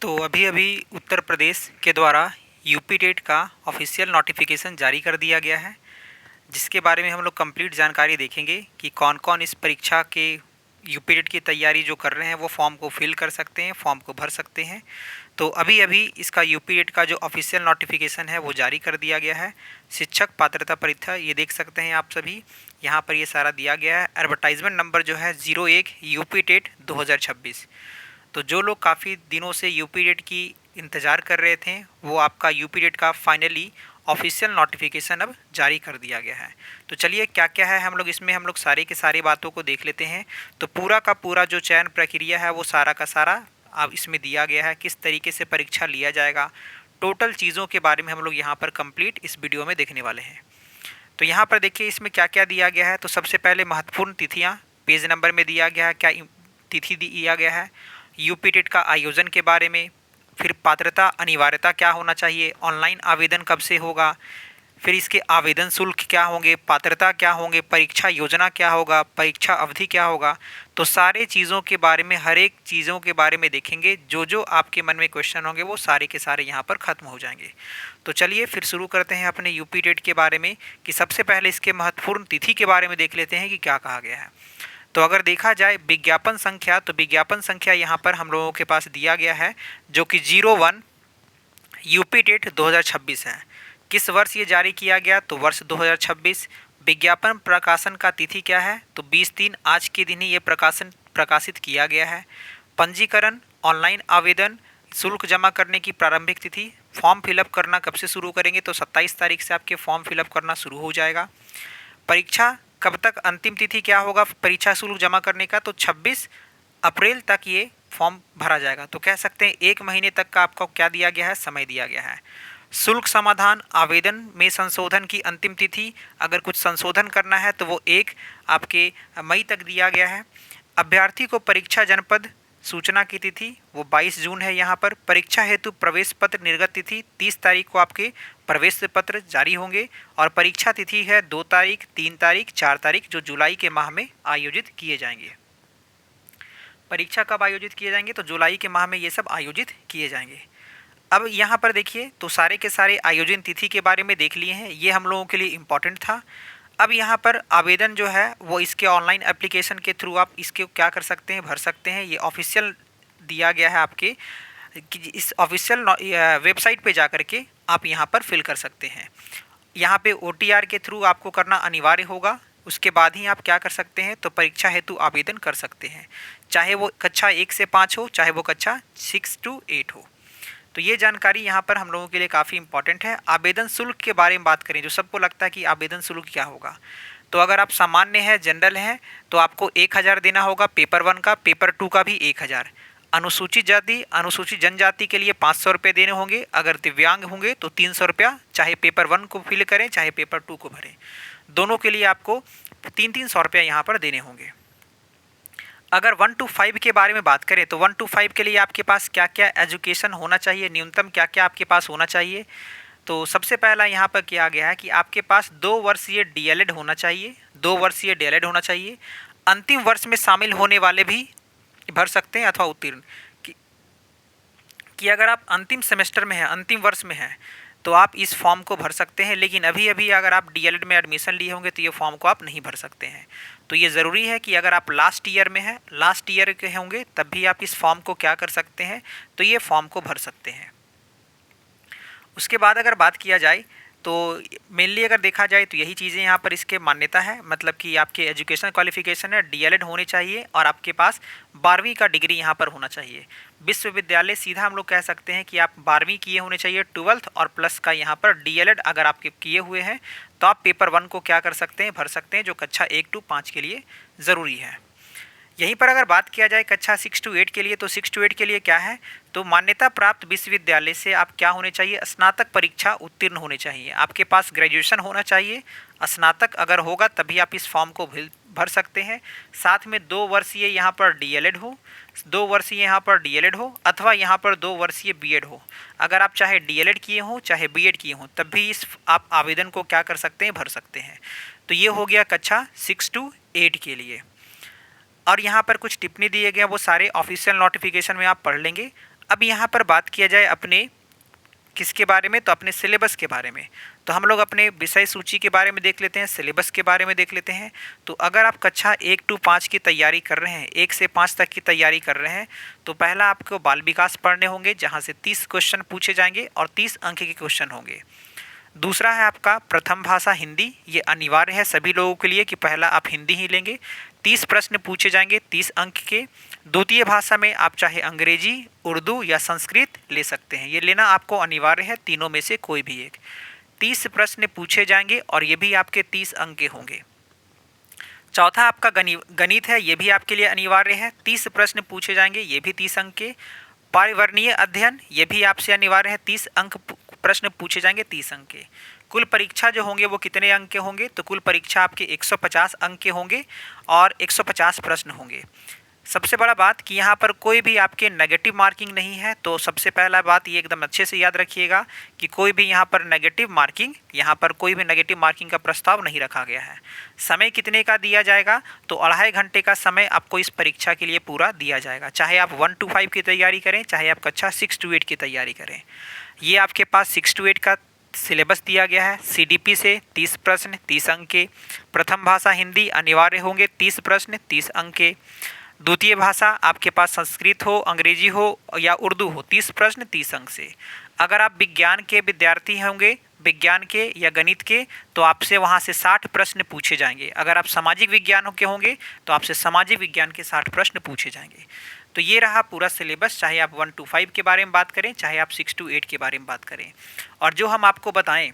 तो अभी अभी उत्तर प्रदेश के द्वारा यूपी टेट का ऑफिशियल नोटिफिकेशन जारी कर दिया गया है, जिसके बारे में हम लोग कंप्लीट जानकारी देखेंगे कि कौन कौन इस परीक्षा के यूपी टेट की तैयारी जो कर रहे हैं वो फॉर्म को फिल कर सकते हैं, फॉर्म को भर सकते हैं। तो अभी अभी इसका यूपी टेट का जो ऑफिशियल नोटिफिकेशन है वो जारी कर दिया गया है। शिक्षक पात्रता परीक्षा ये देख सकते हैं आप सभी, यहाँ पर ये सारा दिया गया है। एडवर्टाइजमेंट नंबर जो है 01 यूपी टेट 2026। तो जो लोग काफ़ी दिनों से यूपी टेट की इंतज़ार कर रहे थे वो आपका यूपी टेट का फाइनली ऑफिशियल नोटिफिकेशन अब जारी कर दिया गया है। तो चलिए क्या क्या है हम लोग सारे के सारी बातों को देख लेते हैं। तो पूरा का पूरा जो चयन प्रक्रिया है वो सारा का सारा अब इसमें दिया गया है, किस तरीके से परीक्षा लिया जाएगा, टोटल चीज़ों के बारे में हम लोग यहाँ पर कंप्लीट इस वीडियो में देखने वाले हैं। तो यहाँ पर देखिए इसमें क्या क्या दिया गया है। तो सबसे पहले महत्वपूर्ण तिथियाँ पेज नंबर में दिया गया है, क्या तिथि दिया गया है, यूपी टेट का आयोजन के बारे में, फिर पात्रता अनिवार्यता क्या होना चाहिए, ऑनलाइन आवेदन कब से होगा, फिर इसके आवेदन शुल्क क्या होंगे, पात्रता क्या होंगे, परीक्षा योजना क्या होगा, परीक्षा अवधि क्या होगा। तो सारे चीज़ों के बारे में, हर एक चीज़ों के बारे में देखेंगे। जो जो आपके मन में क्वेश्चन होंगे वो सारे के सारे यहाँ पर ख़त्म हो जाएंगे। तो चलिए फिर शुरू करते हैं अपने यूपी टेट के बारे में कि सबसे पहले इसके महत्वपूर्ण तिथि के बारे में देख लेते हैं कि क्या कहा गया है। तो अगर देखा जाए विज्ञापन संख्या, तो विज्ञापन संख्या यहाँ पर हम लोगों के पास दिया गया है जो कि 01 यूपी टेट 2026 है। किस वर्ष ये जारी किया गया, तो वर्ष 2026। विज्ञापन प्रकाशन का तिथि क्या है, तो 20/3 आज के दिन ही ये प्रकाशित किया गया है। पंजीकरण, ऑनलाइन आवेदन, शुल्क जमा करने की प्रारंभिक तिथि, फॉर्म फिलअप करना कब से शुरू करेंगे, तो 27 तारीख से आपके फॉर्म फिलअप करना शुरू हो जाएगा। परीक्षा कब तक, अंतिम तिथि क्या होगा परीक्षा शुल्क जमा करने का, तो 26 अप्रैल तक ये फॉर्म भरा जाएगा। तो कह सकते हैं 1 महीने तक का आपको क्या दिया गया है, समय दिया गया है। शुल्क समाधान, आवेदन में संशोधन की अंतिम तिथि, अगर कुछ संशोधन करना है तो वो 1 आपके मई तक दिया गया है। अभ्यर्थी को परीक्षा जनपद सूचना की तिथि वो 22 जून है। यहाँ पर परीक्षा हेतु प्रवेश पत्र निर्गत तिथि 30 तारीख को आपके प्रवेश पत्र जारी होंगे और परीक्षा तिथि है 2 तारीख, 3 तारीख, 4 तारीख जो जुलाई के माह में आयोजित किए जाएंगे। परीक्षा कब आयोजित किए जाएंगे, तो जुलाई के माह में ये सब आयोजित किए जाएंगे। अब यहाँ पर देखिए तो सारे के सारे आयोजन तिथि के बारे में देख लिए हैं, ये हम लोगों के लिए इम्पॉर्टेंट था। अब यहाँ पर आवेदन जो है वो इसके ऑनलाइन एप्लीकेशन के थ्रू आप इसके क्या कर सकते हैं, भर सकते हैं। ये ऑफिशियल दिया गया है आपके कि इस ऑफिशियल वेबसाइट पे जा कर के आप यहाँ पर फिल कर सकते हैं। यहाँ पे OTR के थ्रू आपको करना अनिवार्य होगा, उसके बाद ही आप क्या कर सकते हैं, तो परीक्षा हेतु आवेदन कर सकते हैं, चाहे वो कक्षा 1 से 5 हो, चाहे वो कक्षा 6 to 8 हो। तो ये जानकारी यहाँ पर हम लोगों के लिए काफ़ी इंपॉर्टेंट है। आवेदन शुल्क के बारे में बात करें, जो सबको लगता है कि आवेदन शुल्क क्या होगा, तो अगर आप सामान्य हैं, जनरल हैं, तो आपको 1000 देना होगा पेपर 1 का, पेपर 2 का भी 1000। अनुसूचित जाति, अनुसूचित जनजाति के लिए 500 रुपये देने होंगे। अगर दिव्यांग होंगे तो 300 रुपया, चाहे पेपर 1 को फिल करें चाहे पेपर 2 को भरें, दोनों के लिए आपको 300 रुपया यहाँ पर देने होंगे। अगर 1 to 5 के बारे में बात करें तो 1 to 5 के लिए आपके पास क्या क्या एजुकेशन होना चाहिए, न्यूनतम क्या क्या आपके पास होना चाहिए, तो सबसे पहला यहाँ पर किया गया है कि आपके पास 2 वर्षीय DLED होना चाहिए, 2 वर्षीय DLED होना चाहिए। अंतिम वर्ष में शामिल होने वाले भी भर सकते हैं अथवा उत्तीर्ण कि अगर आप अंतिम सेमेस्टर में हैं, अंतिम वर्ष में हैं, तो आप इस फॉर्म को भर सकते हैं। लेकिन अभी अभी अगर आप DLED में एडमिशन लिए होंगे तो ये फॉर्म को आप नहीं भर सकते हैं। तो ये ज़रूरी है कि अगर आप लास्ट ईयर में हैं, लास्ट ईयर के होंगे, तब भी आप इस फॉर्म को क्या कर सकते हैं, तो ये फॉर्म को भर सकते हैं। उसके बाद अगर बात किया जाए तो मेनली अगर देखा जाए तो यही चीज़ें यहाँ पर इसके मान्यता है, मतलब कि आपके एजुकेशन क्वालिफिकेशन है DLED होने चाहिए और आपके पास 12वीं का डिग्री यहाँ पर होना चाहिए। विश्वविद्यालय सीधा हम लोग कह सकते हैं कि आप 12वीं किए होने चाहिए, 12th और प्लस का यहाँ पर DLED अगर आपके किए हुए हैं तो आप पेपर 1 को क्या कर सकते हैं, भर सकते हैं, जो कक्षा 1 to 5 के लिए ज़रूरी है। यहीं पर अगर बात किया जाए कक्षा 6 to 8 के लिए, तो 6 to 8 के लिए क्या है, तो मान्यता प्राप्त विश्वविद्यालय से आप क्या होने चाहिए, स्नातक परीक्षा उत्तीर्ण होने चाहिए। आपके पास ग्रेजुएशन होना चाहिए, स्नातक अगर होगा तभी आप इस फॉर्म को भर सकते हैं। साथ में 2 वर्षीय यहाँ पर DLED हो, 2 वर्षीय यहाँ पर DLED हो, अथवा यहाँ पर 2 वर्षीय BEd हो। अगर आप चाहे DLED किए हों चाहे BEd किए हों तब भी इस आप आवेदन को क्या कर सकते हैं, भर सकते हैं। तो ये हो गया कक्षा 6 to 8 के लिए। और यहाँ पर कुछ टिप्पणी दिए गए हैं, वो सारे ऑफिशियल नोटिफिकेशन में आप पढ़ लेंगे। अब यहाँ पर बात किया जाए अपने किसके बारे में, तो अपने सिलेबस के बारे में। तो हम लोग अपने विषय सूची के बारे में देख लेते हैं, सिलेबस के बारे में देख लेते हैं। तो अगर आप कक्षा 1 to 5 की तैयारी कर रहे हैं, 1 से 5 तक की तैयारी कर रहे हैं, तो पहला आपको बाल विकास पढ़ने होंगे, जहाँ से 30 क्वेश्चन पूछे जाएंगे और 30 अंक के क्वेश्चन होंगे। दूसरा है आपका प्रथम भाषा हिंदी, ये अनिवार्य है सभी लोगों के लिए कि पहला आप हिंदी ही लेंगे। 30 प्रश्न पूछे जाएंगे 30 अंक के। द्वितीय भाषा में आप चाहे अंग्रेजी, उर्दू या संस्कृत ले सकते हैं, ये लेना आपको अनिवार्य है, तीनों में से कोई भी एक। 30 प्रश्न पूछे जाएंगे और ये भी आपके 30 अंक के होंगे। चौथा आपका गणित है, ये भी आपके लिए अनिवार्य है, 30 प्रश्न पूछे जाएंगे, ये भी 30 अंक के। पर्यावरणीय अध्ययन, ये भी आपसे अनिवार्य है, 30 अंक प्रश्न पूछे जाएंगे, 30 अंक के। कुल परीक्षा जो होंगे वो कितने अंक के होंगे, तो कुल परीक्षा आपके 150 अंक के होंगे और 150 प्रश्न होंगे। सबसे बड़ा बात कि यहाँ पर कोई भी आपके नेगेटिव मार्किंग नहीं है, तो सबसे पहला बात ये एकदम अच्छे से याद रखिएगा कि कोई भी यहाँ पर नेगेटिव मार्किंग का प्रस्ताव नहीं रखा गया है। समय कितने का दिया जाएगा, तो 2.5 घंटे का समय आपको इस परीक्षा के लिए पूरा दिया जाएगा, चाहे आप 1 to 5 की तैयारी करें, चाहे आप कक्षा 6 to 8 की तैयारी करें। ये आपके पास 6 to 8 का सिलेबस दिया गया है। सीडीपी से 30 प्रश्न 30 अंक के। प्रथम भाषा हिंदी अनिवार्य होंगे, 30 प्रश्न 30 अंक के। द्वितीय भाषा आपके पास संस्कृत हो, अंग्रेजी हो या उर्दू हो, 30 प्रश्न 30 अंक से। अगर आप विज्ञान के विद्यार्थी होंगे, विज्ञान के या गणित के, तो आपसे वहाँ से 60 प्रश्न पूछे जाएंगे। अगर आप सामाजिक विज्ञान के होंगे तो आपसे सामाजिक विज्ञान के 60 प्रश्न पूछे जाएंगे। तो ये रहा पूरा सिलेबस, चाहे आप 1 to 5 के बारे में बात करें, चाहे आप 6 to 8 के बारे में बात करें। और जो हम आपको बताएं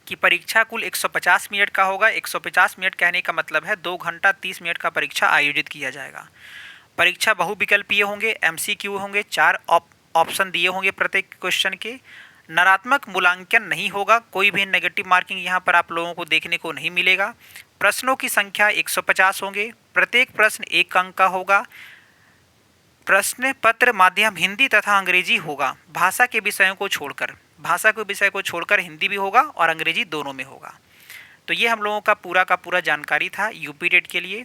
कि परीक्षा कुल 150 मिनट का होगा। 150 मिनट कहने का मतलब है 2 घंटा 30 मिनट का परीक्षा आयोजित किया जाएगा। परीक्षा बहुविकल्पीय होंगे, MCQ होंगे, 4 ऑप्शन दिए होंगे प्रत्येक क्वेश्चन के। नकारात्मक मूल्यांकन नहीं होगा, कोई भी नेगेटिव मार्किंग यहाँ पर आप लोगों को देखने को नहीं मिलेगा। प्रश्नों की संख्या 150 होंगे, प्रत्येक प्रश्न 1 अंक का होगा। प्रश्न पत्र माध्यम हिंदी तथा अंग्रेजी होगा, भाषा के विषय को छोड़कर हिंदी भी होगा और अंग्रेजी दोनों में होगा। तो ये हम लोगों का पूरा जानकारी था यूपी टेट के लिए।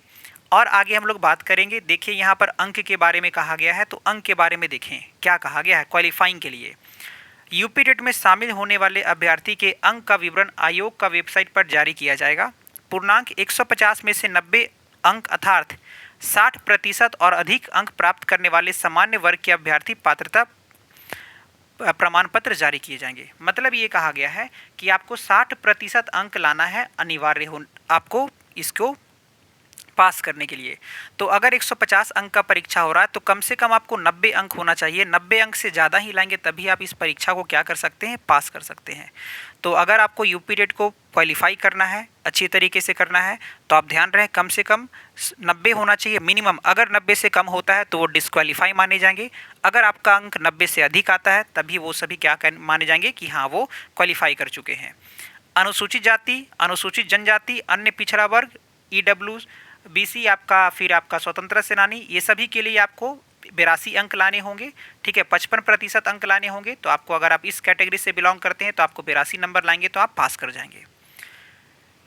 और आगे हम लोग बात करेंगे, देखिए यहाँ पर अंक के बारे में कहा गया है, तो अंक के बारे में देखें क्या कहा गया है। क्वालिफाइंग के लिए यूपी टेट में शामिल होने वाले अभ्यर्थी के अंक का विवरण आयोग का वेबसाइट पर जारी किया जाएगा। पूर्णांक 150 में से 90 अंक अर्थात 60% और अधिक अंक प्राप्त करने वाले सामान्य वर्ग के अभ्यर्थी पात्रता प्रमाण पत्र जारी किए जाएंगे। मतलब ये कहा गया है कि आपको 60% अंक लाना है, अनिवार्य हो आपको इसको पास करने के लिए। तो अगर 150 अंक का परीक्षा हो रहा है तो कम से कम आपको 90 अंक होना चाहिए। 90 अंक से ज़्यादा ही लाएंगे तभी आप इस परीक्षा को क्या कर सकते हैं, पास कर सकते हैं। तो अगर आपको यूपी टेट को क्वालिफाई करना है, अच्छी तरीके से करना है, तो आप ध्यान रहे कम से कम 90 होना चाहिए मिनिमम। अगर 90 से कम होता है तो वो डिस्क्वालीफाई माने जाएंगे। अगर आपका अंक 90 से अधिक आता है तभी वो सभी क्या माने जाएंगे कि हाँ वो क्वालिफाई कर चुके हैं। अनुसूचित जाति, अनुसूचित जनजाति, अन्य पिछड़ा वर्ग, EWBC आपका, फिर आपका स्वतंत्र सेनानी, ये सभी के लिए आपको 82 अंक लाने होंगे। ठीक है, 55% अंक लाने होंगे। तो आपको, अगर आप इस कैटेगरी से बिलोंग करते हैं तो आपको 82 नंबर लाएंगे तो आप पास कर जाएंगे।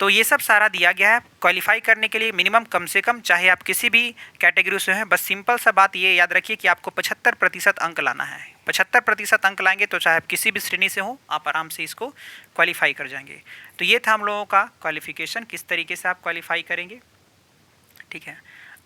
तो ये सब सारा दिया गया है। क्वालिफाई करने के लिए मिनिमम कम से कम, चाहे आप किसी भी कैटेगरी से हैं, बस सिंपल सा बात ये याद रखिए कि आपको 75% अंक लाना है। 75% अंक लाएंगे तो चाहे आप किसी भी श्रेणी से हो, आप आराम से इसको क्वालिफाई कर जाएंगे। तो ये था हम लोगों का क्वालिफिकेशन, किस तरीके से आप क्वालिफाई करेंगे। ठीक है,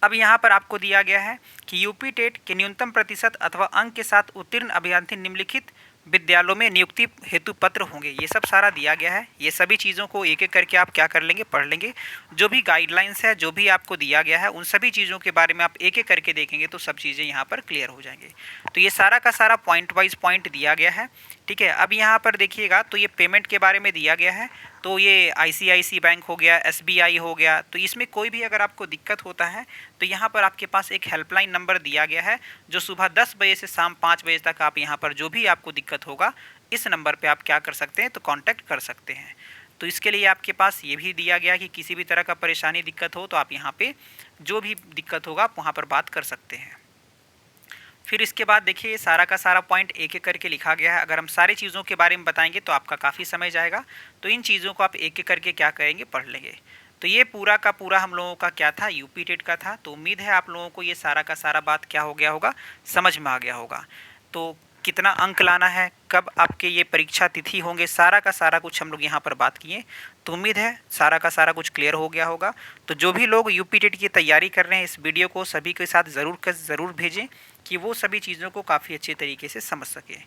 अब यहाँ पर आपको दिया गया है कि यूपी टेट के न्यूनतम प्रतिशत अथवा अंक के साथ उत्तीर्ण अभ्यर्थी निम्नलिखित विद्यालयों में नियुक्ति हेतु पत्र होंगे। ये सब सारा दिया गया है। ये सभी चीज़ों को एक एक करके आप क्या कर लेंगे, पढ़ लेंगे। जो भी गाइडलाइंस है, जो भी आपको दिया गया है, उन सभी चीज़ों के बारे में आप एक एक करके देखेंगे तो सब चीज़ें यहाँ पर क्लियर हो जाएंगे। तो ये सारा का सारा पॉइंट वाइज पॉइंट दिया गया है। ठीक है, अब यहाँ पर देखिएगा तो ये पेमेंट के बारे में दिया गया है। तो ये ICICI बैंक हो गया, SBI हो गया, तो इसमें कोई भी अगर आपको दिक्कत होता है तो यहाँ पर आपके पास एक हेल्पलाइन नंबर दिया गया है, जो सुबह 10 बजे से शाम 5 बजे तक आप यहाँ पर जो भी आपको दिक्कत होगा इस नंबर पे आप क्या कर सकते हैं, तो कांटेक्ट कर सकते हैं। तो इसके लिए आपके पास ये भी दिया गया कि किसी भी तरह का परेशानी दिक्कत हो तो आप यहाँ पे जो भी दिक्कत होगा आप वहाँ पर बात कर सकते हैं। फिर इसके बाद देखिए ये सारा का सारा पॉइंट एक एक करके लिखा गया है। अगर हम सारी चीज़ों के बारे में बताएंगे तो आपका काफ़ी समय जाएगा, तो इन चीज़ों को आप एक एक करके क्या करेंगे, पढ़ लेंगे। तो ये पूरा का पूरा हम लोगों का क्या था, यूपी टेट का था। तो उम्मीद है आप लोगों को ये सारा का सारा बात क्या हो गया होगा, समझ में आ गया होगा। तो कितना अंक लाना है, कब आपके ये परीक्षा तिथि होंगे, सारा का सारा कुछ हम लोग यहाँ पर बात किए। तो उम्मीद है सारा का सारा कुछ क्लियर हो गया होगा। तो जो भी लोग यूपी टेट की तैयारी कर रहे हैं, इस वीडियो को सभी के साथ ज़रूर भेजें कि वो सभी चीज़ों को काफ़ी अच्छे तरीके से समझ सकें।